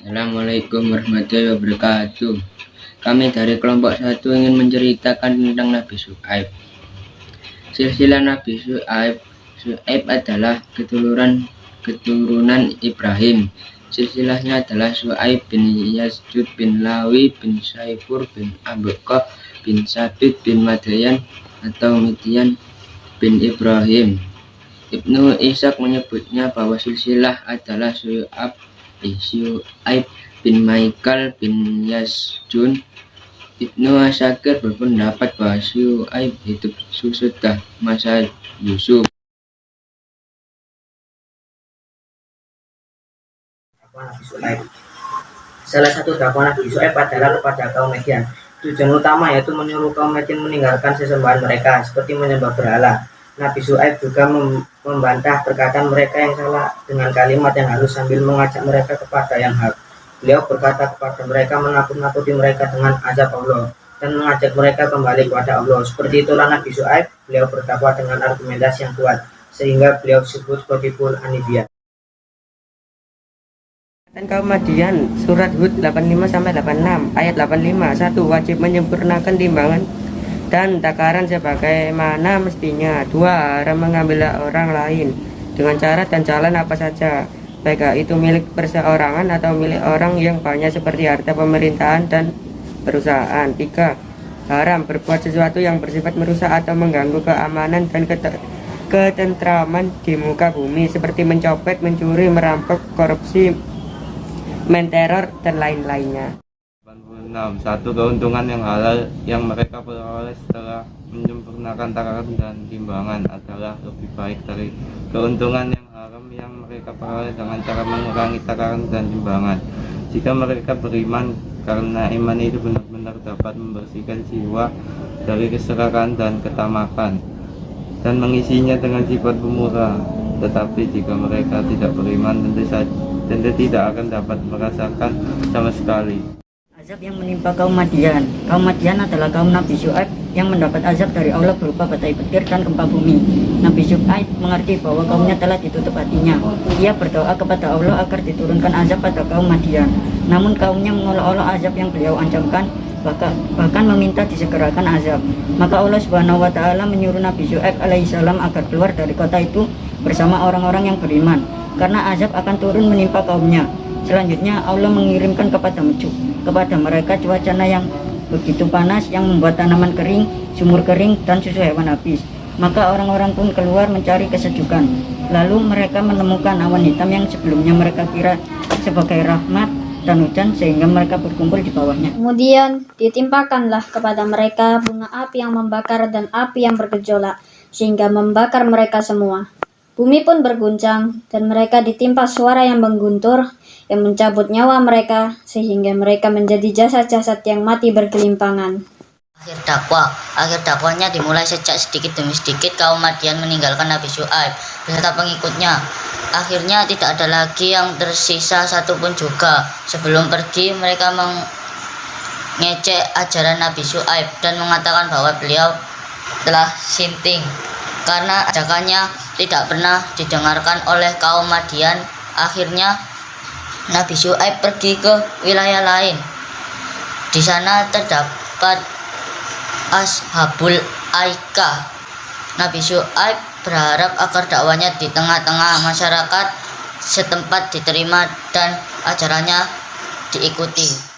Assalamualaikum warahmatullahi wabarakatuh. Kami dari kelompok 1 ingin menceritakan tentang Nabi Syuaib. Silsilah Nabi Syuaib adalah keturunan Ibrahim. Silsilahnya adalah Syuaib bin Yazid bin Lawi bin Saifur bin Abqah bin Sabit bin Madian atau Midian bin Ibrahim. Ibnu Ishaq menyebutnya bahwa silsilah adalah Syuaib bin Michael bin Yazjun. Ibnu Asakir berpendapat bahwa Syuaib hidup sesudah masa Yusuf. Nabi Syuaib. Salah satu dakwah Nabi Syuaib adalah kepada kaum Madian. Tujuan utama yaitu menyuruh kaum Madian meninggalkan sesembahan mereka seperti menyembah berhala. Nabi Syuaib juga membantah perkataan mereka yang salah dengan kalimat yang halus sambil mengajak mereka kepada yang hak. Beliau berkata kepada mereka, menakut-nakuti mereka dengan azab Allah dan mengajak mereka kembali kepada Allah. Seperti itulah Nabi Syuaib. Beliau berdakwah dengan argumentasi yang kuat sehingga beliau disebut Qadibul Anbiya. Dan kaum Madian, surat Hud 85-86 ayat 85. 1. Wajib menyempurnakan timbangan dan takaran sebagaimana mestinya. 2. Haram mengambil orang lain dengan cara dan jalan apa saja, baik itu milik perseorangan atau milik orang yang banyak seperti harta pemerintahan dan perusahaan. 3. Haram berbuat sesuatu yang bersifat merusak atau mengganggu keamanan dan ketentraman di muka bumi seperti mencopet, mencuri, merampok, korupsi, menteror dan lain-lainnya. 86. Satu, keuntungan yang halal yang mereka peroleh setelah menyempurnakan takaran dan timbangan adalah lebih baik dari keuntungan yang haram yang mereka peroleh dengan cara mengurangi takaran dan timbangan. Jika mereka beriman, karena iman itu benar-benar dapat membersihkan jiwa dari keserakahan dan ketamakan dan mengisinya dengan sifat pemurah. Tetapi jika mereka tidak beriman, tentu tidak akan dapat merasakan sama sekali azab yang menimpa kaum Madian. Kaum Madian adalah kaum Nabi Syuaib yang mendapat azab dari Allah berupa badai petir dan gempa bumi. Nabi Syuaib mengerti bahwa kaumnya telah ditutup hatinya. Ia berdoa kepada Allah agar diturunkan azab pada kaum Madian. Namun kaumnya mengolok-olok azab yang beliau ancamkan, bahkan meminta disegerakan azab. Maka Allah Subhanahu wa taala menyuruh Nabi Syuaib alaihissalam agar keluar dari kota itu bersama orang-orang yang beriman, karena azab akan turun menimpa kaumnya. Selanjutnya Allah mengirimkan kepada mereka cuaca yang begitu panas yang membuat tanaman kering, sumur kering, dan susu hewan habis. Maka orang-orang pun keluar mencari kesejukan. Lalu mereka menemukan awan hitam yang sebelumnya mereka kira sebagai rahmat dan hujan, sehingga mereka berkumpul di bawahnya. Kemudian ditimpakanlah kepada mereka bunga api yang membakar dan api yang bergejolak, sehingga membakar mereka semua. Bumi pun berguncang dan mereka ditimpa suara yang mengguntur yang mencabut nyawa mereka sehingga mereka menjadi jasad-jasad yang mati bergelimpangan. Akhir dakwahnya dimulai sejak sedikit demi sedikit kaum Madian meninggalkan Nabi Syuaib beserta pengikutnya. Akhirnya tidak ada lagi yang tersisa satupun juga. Sebelum pergi mereka mengecek ajaran Nabi Syuaib dan mengatakan bahwa beliau telah sinting karena ajakannya tidak pernah didengarkan oleh kaum Madian. Akhirnya Nabi Syuaib pergi ke wilayah lain. Di sana terdapat Ashabul Aikah. Nabi Syuaib berharap agar dakwanya di tengah-tengah masyarakat setempat diterima dan ajarannya diikuti.